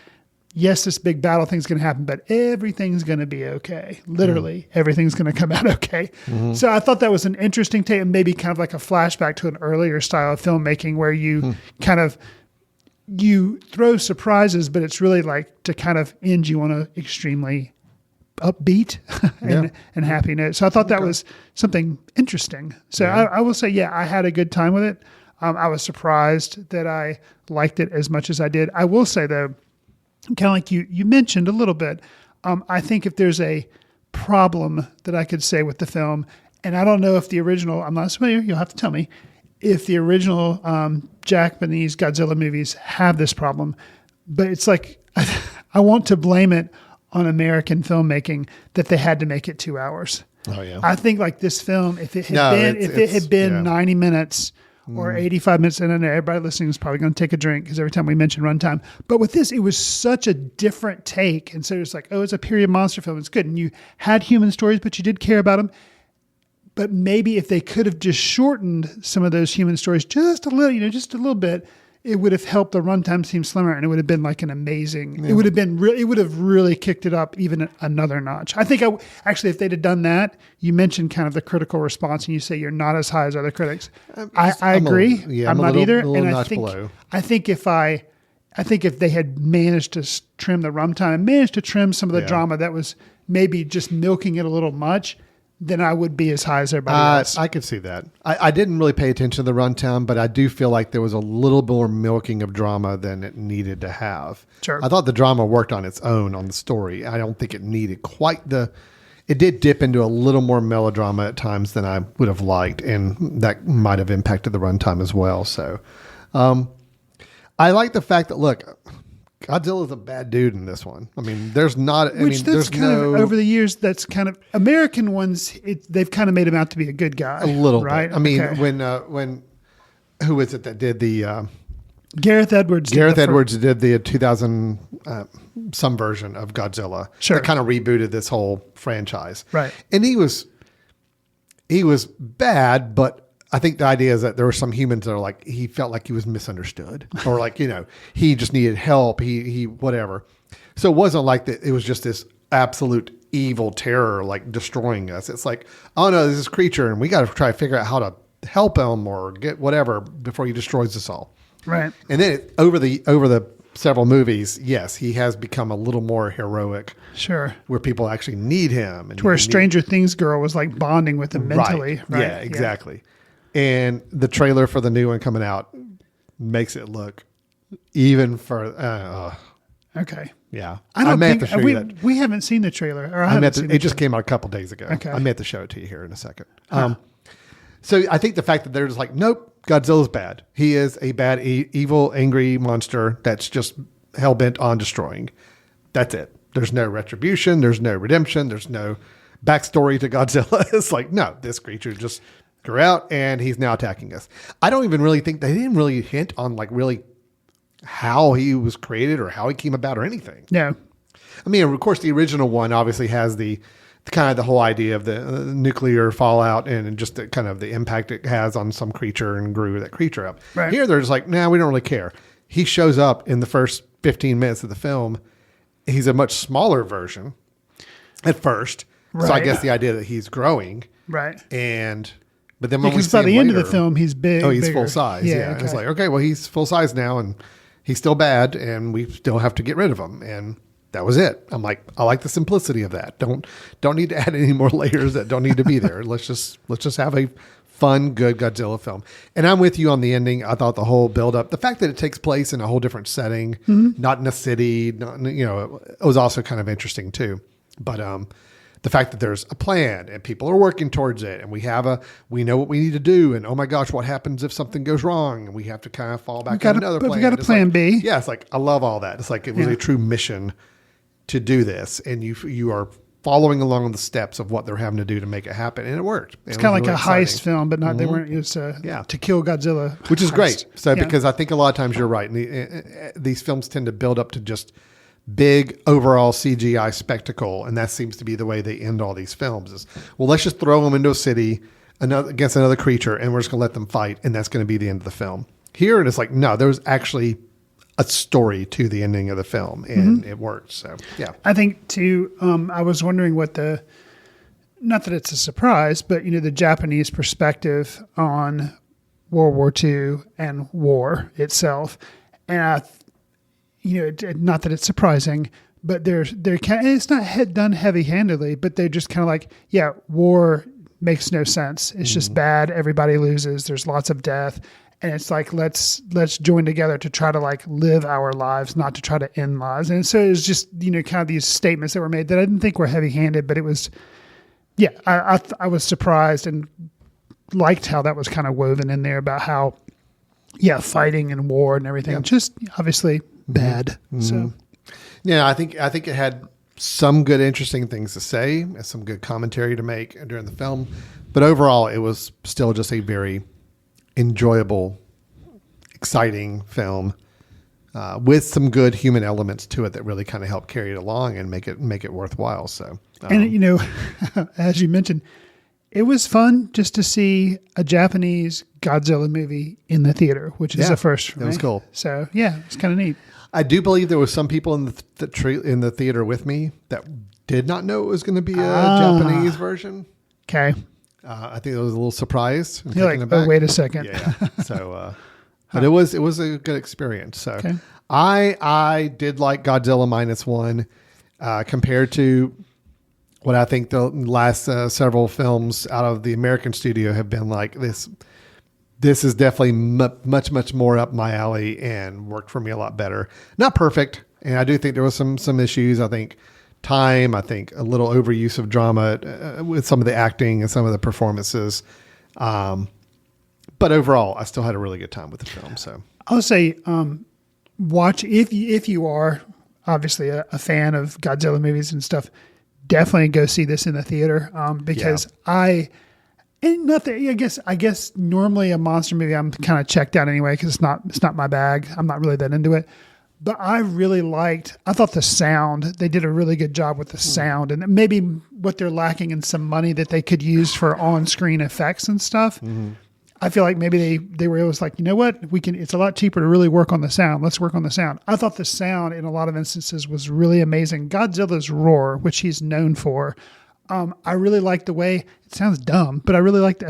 yes, this big battle thing's going to happen, but everything's going to be okay. Literally, everything's going to come out okay. So I thought that was an interesting take, and maybe kind of like a flashback to an earlier style of filmmaking where you kind of, you throw surprises, but it's really like to kind of end you on a extremely upbeat and happy note. So I thought that was something interesting. So I will say, I had a good time with it. I was surprised that I liked it as much as I did. I will say though, kind of like you mentioned a little bit, I think if there's a problem that I could say with the film, and I don't know if the original, I'm not familiar, you'll have to tell me, if the original Japanese Godzilla movies have this problem, but it's like, I want to blame it on American filmmaking that they had to make it 2 hours. Oh yeah. I think like this film, if it had been 90 minutes or 85 minutes, and I know everybody listening is probably going to take a drink because every time we mention runtime, but with this, it was such a different take. And so it's like, oh, it's a period monster film. It's good. And you had human stories, but you did care about them. But maybe if they could have just shortened some of those human stories just a little, just a little bit, it would have helped the runtime seem slimmer, and it would have been like an amazing. It would have been. It would have really kicked it up even another notch. I think actually, if they'd have done that, you mentioned kind of the critical response, and you say you're not as high as other critics. I agree. I'm not either, and I think if they had managed to trim the runtime, managed to trim some of the drama that was maybe just milking it a little much, then I would be as high as everybody else.
I could see that. I didn't really pay attention to the runtime, but I do feel like there was a little more milking of drama than it needed to have.
Sure.
I thought the drama worked on its own on the story. I don't think it needed quite it did dip into a little more melodrama at times than I would have liked, and that might have impacted the runtime as well. So I like the fact that, look, Godzilla's a bad dude in this one. I mean, there's not. There's
kind of over the years. That's kind of American ones. They've kind of made him out to be a good guy,
a little
right?
bit. I mean, when who is it that did the
Gareth Edwards?
Gareth Edwards did the 2000 some version of Godzilla.
Sure,
that kind of rebooted this whole franchise,
right?
And he was he was bad, but I think the idea is that there were some humans that are like, he felt like he was misunderstood or like, he just needed help. He whatever. So it wasn't like that. It was just this absolute evil terror, like destroying us. It's like, oh no, this is creature and we got to try to figure out how to help him or get whatever before he destroys us all.
Right.
And then over the several movies, yes, he has become a little more heroic.
Sure.
Where people actually need him. And
to where Stranger Things girl was like bonding with him mentally. Right.
Yeah, exactly. And the trailer for the new one coming out makes it look even further.
Okay.
Yeah.
I may have to show you that. We haven't seen the trailer. Or
it just came out a couple days ago.
Okay.
I may have to show it to you here in a second. So I think the fact that they're just like, nope, Godzilla's bad. He is a bad, evil, angry monster that's just hell-bent on destroying. That's it. There's no retribution. There's no redemption. There's no backstory to Godzilla. It's like, no, this creature just grew out and he's now attacking us. I don't even really think they didn't really hint on like really how he was created or how he came about or anything.
No.
I mean, of course, the original one obviously has the kind of the whole idea of the nuclear fallout and just the kind of the impact it has on some creature and grew that creature up.
Right.
Here, they're just like, nah, we don't really care. He shows up in the first 15 minutes of the film. He's a much smaller version at first. Right. So I guess the idea that he's growing.
Right.
But then when
because
we see
by the
him
end
later,
of the film, he's big.
Oh, he's
bigger.
full size. Yeah.
Okay.
It's like, okay, well, he's full size now and he's still bad and we still have to get rid of him. And that was it. I'm like, I like the simplicity of that. Don't need to add any more layers that don't need to be there. Let's just have a fun, good Godzilla film. And I'm with you on the ending. I thought the whole build up, the fact that it takes place in a whole different setting, not in a city, it was also kind of interesting too. But the fact that there's a plan and people are working towards it and we know what we need to do. And oh my gosh, what happens if something goes wrong? And we have to kind of fall back on another plan.
We got a plan B.
Yeah. It's like, I love all that. It's like, it was a true mission to do this. And you are following along the steps of what they're having to do to make it happen. And it worked.
It's kind of like really a heist film, but not, they weren't used to kill Godzilla.
Which is great. So, because I think a lot of times you're right. And these films tend to build up to just big overall CGI spectacle. And that seems to be the way they end all these films is, well, let's just throw them into a city against another creature and we're just going to let them fight. And that's going to be the end of the film. Here it is like, no, there's actually a story to the ending of the film and it worked. So, yeah.
I think too, I was wondering what not that it's a surprise, but the Japanese perspective on World War II and war itself. And not that it's surprising, but it's not done heavy-handedly, but they're just kind of like, yeah, war makes no sense. It's just bad. Everybody loses. There's lots of death. And it's like, let's join together to try to like live our lives, not to try to end lives. And so it's just, kind of these statements that were made that I didn't think were heavy-handed, but it was, I was surprised and liked how that was kind of woven in there about how, fighting and war and everything, just obviously bad. So,
yeah, I think it had some good, interesting things to say and some good commentary to make during the film, but overall it was still just a very enjoyable, exciting film with some good human elements to it that really kind of help carry it along and make it worthwhile. So,
and as you mentioned, it was fun just to see a Japanese Godzilla movie in the theater, which is a first for me.
It was cool.
So it's kind of neat.
I do believe there was some people in the theater with me that did not know it was going to be a Japanese version.
Okay.
I think I was a little surprised.
You're like, oh, wait a second.
Yeah. So, but it was a good experience. So I did like Godzilla Minus One compared to what I think the last several films out of the American studio have been like. This is definitely much more up my alley and worked for me a lot better. Not perfect, and I do think there was some issues. I think time. I think a little overuse of drama with some of the acting and some of the performances. But overall, I still had a really good time with the film. So
I'll say, watch if you are obviously a fan of Godzilla movies and stuff. Definitely go see this in the theater because I guess normally a monster movie I'm kind of checked out anyway because it's not my bag. I'm not really that into it. But I thought the sound, they did a really good job with the sound, and maybe what they're lacking in some money that they could use for on-screen effects and stuff. I feel like maybe they were always like, you know what, it's a lot cheaper to really work on the sound. Let's work on the sound. I thought the sound in a lot of instances was really amazing. Godzilla's roar, which he's known for, I really liked the way, it sounds dumb, but I really liked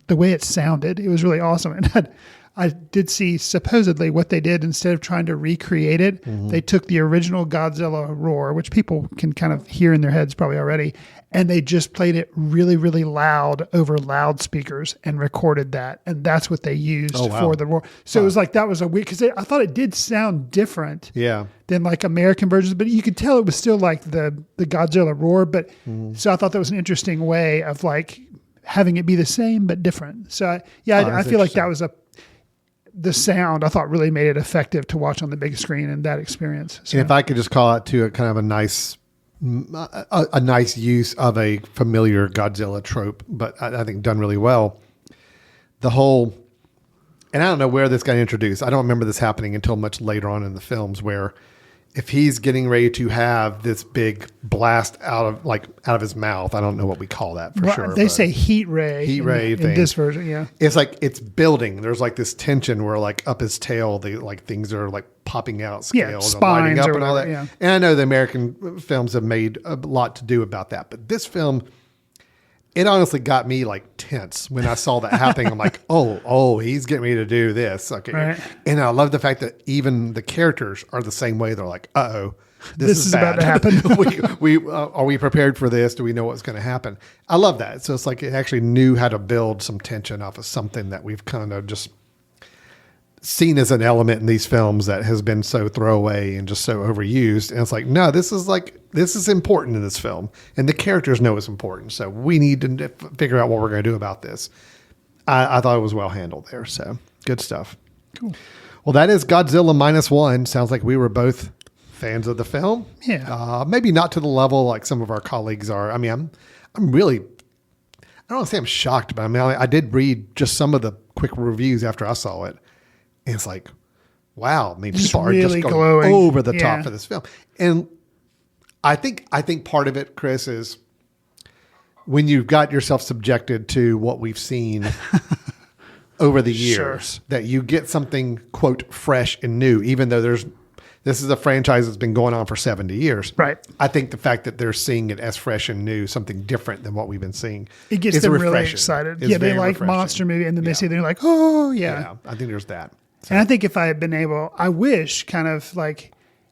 the way it sounded. It was really awesome. And I did see supposedly what they did instead of trying to recreate it. They took the original Godzilla roar, which people can kind of hear in their heads probably already, and they just played it really, really loud over loudspeakers and recorded that. And that's what they used for the roar. So it was like, that was a weird, because I thought it did sound different than like American versions, but you could tell it was still like the Godzilla roar. But so I thought that was an interesting way of like having it be the same, but different. So I feel like that was the sound I thought really made it effective to watch on the big screen in that experience. So.
And if I could just call it to a kind of a nice use of a familiar Godzilla trope, but I think done really well. The whole, and I don't know where this got introduced. I don't remember this happening until much later on in the films, where if he's getting ready to have this big blast out of his mouth, I don't know what we call that for sure.
They say heat ray
thing.
In this version. Yeah.
It's like, it's building. There's like this tension where like up his tail, things are like popping out, scales and lighting up and all that.
Yeah.
And I know the American films have made a lot to do about that, but this film, it honestly got me like tense when I saw that happening. I'm like, oh, he's getting me to do this. Okay.
Right.
And I love the fact that even the characters are the same way. They're like, this is
about to happen.
Are we prepared for this? Do we know what's going to happen? I love that. So it's like, it actually knew how to build some tension off of something that we've kind of just seen as an element in these films that has been so throwaway and just so overused. And it's like, no, this is important in this film, and the characters know it's important. So we need to figure out what we're going to do about this. I thought it was well handled there. So good stuff.
Cool.
Well, that is Godzilla -1. Sounds like we were both fans of the film.
Yeah.
Maybe not to the level like some of our colleagues are. I mean, I'm really, I don't want to say I'm shocked, but I mean, I did read just some of the quick reviews after I saw it. And it's like, wow, I mean,
just
people are
really
just going
glowing
over the top for this film. And I think part of it, Chris, is when you've got yourself subjected to what we've seen over the years, that you get something, quote, fresh and new, even though this is a franchise that's been going on for 70 years.
Right.
I think the fact that they're seeing it as fresh and new, something different than what we've been seeing,
it gets them really excited. They like refreshing. Monster movie, and then they see it, they're like, oh, yeah.
I think there's that.
So. And I think if I had been able, I wish kind of like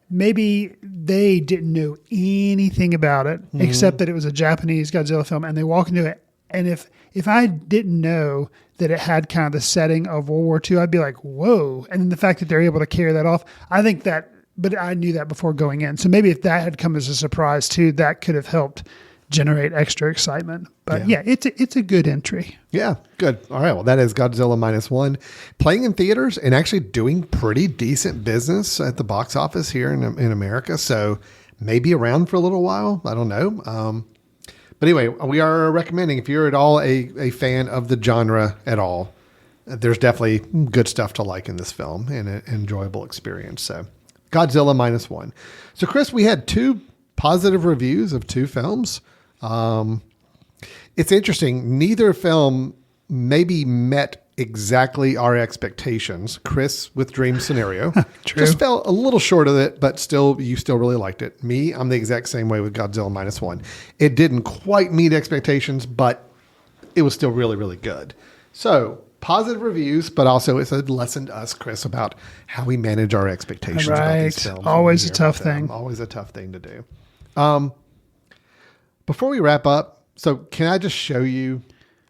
maybe they didn't know anything about it except that it was a Japanese Godzilla film, and they walk into it. And if I didn't know that it had kind of the setting of World War II, I'd be like, whoa. And then the fact that they're able to carry that off, I think that, but I knew that before going in. So maybe if that had come as a surprise too, that could have helped generate extra excitement. But yeah, it's a good entry.
Yeah, good. All right. Well, that is Godzilla -1, playing in theaters and actually doing pretty decent business at the box office here in America. So maybe around for a little while. I don't know. But anyway, we are recommending, if you're at all a fan of the genre at all, there's definitely good stuff to like in this film and an enjoyable experience. So Godzilla -1. So Chris, we had 2 positive reviews of 2 films. It's interesting. Neither film maybe met exactly our expectations. Chris with Dream Scenario just fell a little short of it, but you still really liked it. Me, I'm the exact same way with Godzilla -1. It didn't quite meet expectations, but it was still really, really good. So positive reviews, but also it's a lesson to us, Chris, about how we manage our expectations about these films.
Always a tough thing.
Always a tough thing to do. Before we wrap up, so can I just show you?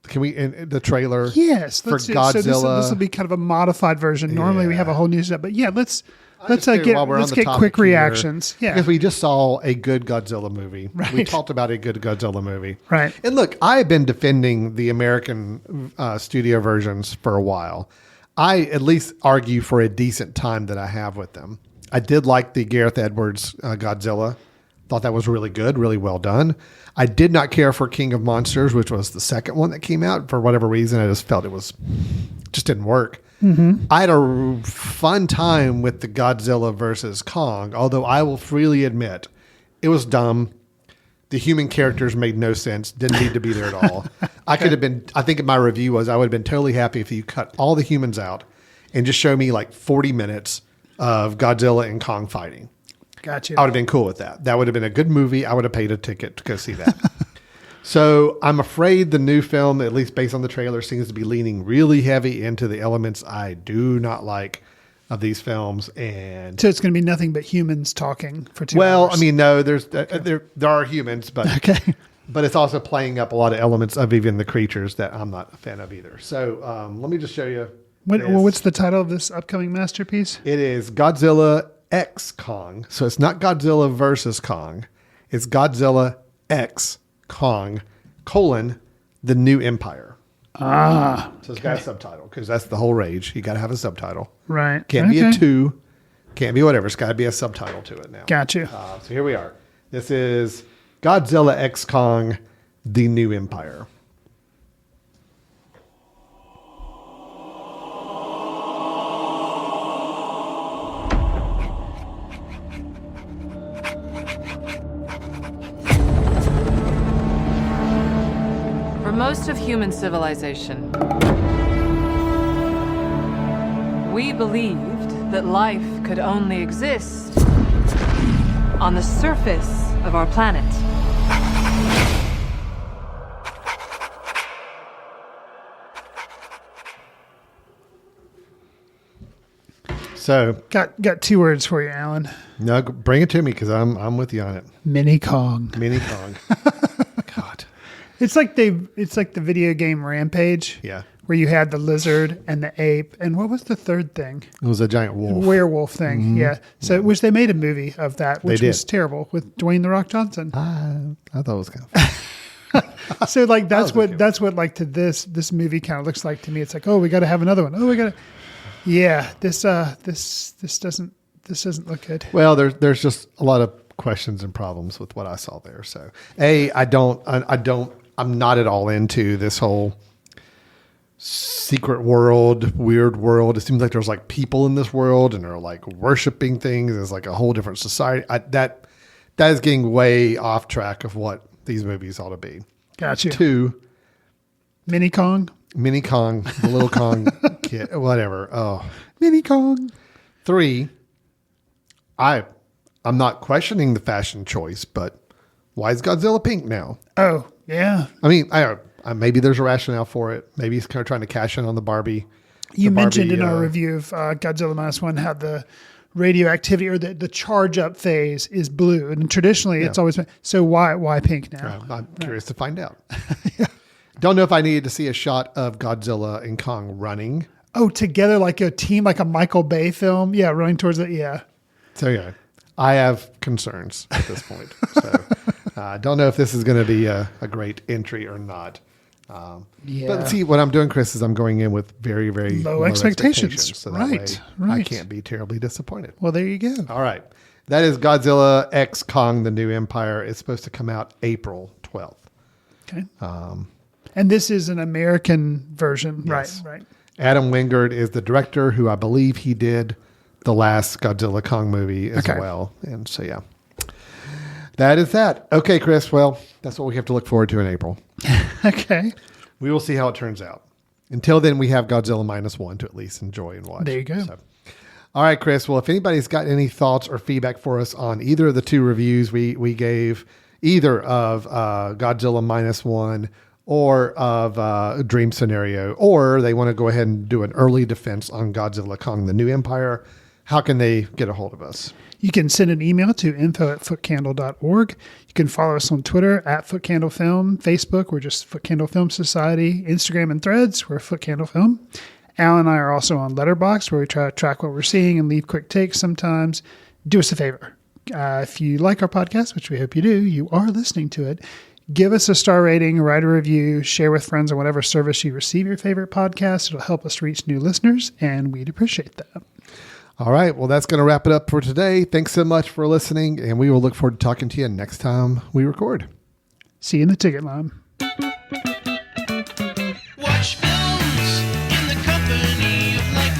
Can we in the trailer?
Yes,
for Godzilla.
So this will be kind of a modified version. Normally we have a whole new set, but yeah, let's get quick reactions. Yeah,
because we just saw a good Godzilla movie. Right. We talked about a good Godzilla movie.
Right.
And look, I've been defending the American studio versions for a while. I at least argue for a decent time that I have with them. I did like the Gareth Edwards Godzilla. Thought that was really good, really well done. I did not care for King of Monsters, which was the second one that came out. For whatever reason, I just felt just didn't work. I had a fun time with the Godzilla versus Kong, although I will freely admit it was dumb. The human characters made no sense, didn't need to be there at all. I could have been, I think my review was, I would have been totally happy if you cut all the humans out and just show me like 40 minutes of Godzilla and Kong fighting.
Gotcha.
I would have been cool with that. That would have been a good movie. I would have paid a ticket to go see that. So I'm afraid the new film, at least based on the trailer, seems to be leaning really heavy into the elements I do not like of these films. And
So it's going to be nothing but humans talking for 2 hours.
well, I mean, no, there are humans, but
Okay.
but it's also playing up a lot of elements of even the creatures that I'm not a fan of either. So let me just show you.
What's the title of this upcoming masterpiece?
It is Godzilla X Kong. So it's not Godzilla versus Kong. It's Godzilla X Kong, the New Empire.
Ah.
So it's got a subtitle because that's the whole rage. You got to have a subtitle.
Right.
Can't be a 2. Can't be whatever. It's got to be a subtitle to it now.
Gotcha.
So here we are. This is Godzilla X Kong, the New Empire.
For most of human civilization, we believed that life could only exist on the surface of our planet.
So
Got 2 words for you, Alan.
no, bring it to me because I'm with you on it.
Mini Kong.
Mini Kong. God.
It's like the video game Rampage.
Yeah.
Where you had the lizard and the ape, and what was the third thing?
It was a giant wolf.
Werewolf thing. Yeah. So which they made a movie of that, which
They did.
was terrible with Dwayne the Rock Johnson.
I thought it was kind of
So like that's
was okay.
what like to this movie kind of looks like to me. It's like, oh, we got to have another one. Oh, we got to. Yeah. This doesn't look good.
Well, there's just a lot of questions and problems with what I saw there. So, I'm not at all into this whole secret world, weird world. It seems like there's like people in this world and they're like worshiping things. It's like a whole different society. That is getting way off track of what these movies ought to be.
Gotcha.
2,
Mini Kong.
Mini Kong, the little Kong kid, whatever. Oh,
Mini Kong.
3, I'm not questioning the fashion choice, but why is Godzilla pink now?
Oh yeah.
I mean, maybe there's a rationale for it. Maybe he's kind of trying to cash in on the Barbie.
You mentioned
Barbie,
in our review of Godzilla Minus One how the radioactivity or the charge up phase is blue, and traditionally it's always been. So why pink now?
I'm curious to find out. Don't know if I needed to see a shot of Godzilla and Kong running.
Oh, together like a team, like a Michael Bay film. Yeah, running towards it. Yeah.
So yeah, I have concerns at this point. So I don't know if this is going to be a great entry or not. But see, what I'm doing, Chris, is I'm going in with very, very
low expectations.
So that way I
Right.
can't be terribly disappointed.
Well, there you go.
All right. That is Godzilla X Kong, the New Empire. It's supposed to come out April 12th.
Okay. And this is an American version.
Yes.
Right.
Adam Wingard is the director, who I believe he did the last Godzilla Kong movie as well. And so, yeah. That is that. Okay, Chris. Well, that's what we have to look forward to in April.
Okay.
We will see how it turns out. Until then, we have Godzilla Minus One to at least enjoy and watch.
There you go.
So, all right, Chris. Well, if anybody's got any thoughts or feedback for us on either of the 2 reviews we gave, either of Godzilla Minus One or of Dream Scenario, or they want to go ahead and do an early defense on Godzilla Kong, the New Empire, how can they get a hold of us?
You can send an email to info@footcandle.org. You can follow us on Twitter @FootCandleFilm, Facebook, we're just Footcandle Film Society, Instagram and Threads, we're Footcandle Film. Al and I are also on Letterboxd, where we try to track what we're seeing and leave quick takes sometimes. Do us a favor. If you like our podcast, which we hope you do, you are listening to it, give us a star rating, write a review, share with friends on whatever service you receive your favorite podcast. It'll help us reach new listeners, and we'd appreciate that.
All right. Well, that's going to wrap it up for today. Thanks so much for listening, and we will look forward to talking to you next time we record.
See you in the ticket line.
Watch films in the company of like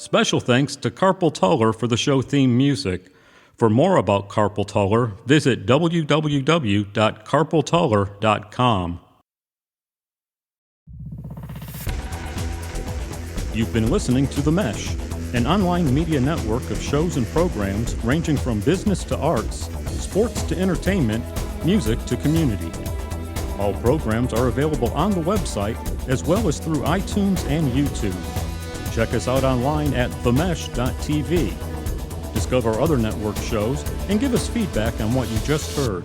Special thanks to Carpal Tuller for the show theme music. For more about carpal tunnel, visit www.carpaltunnel.com. You've been listening to The Mesh, an online media network of shows and programs ranging from business to arts, sports to entertainment, music to community. All programs are available on the website as well as through iTunes and YouTube. Check us out online at themesh.tv. Discover other network shows and give us feedback on what you just heard.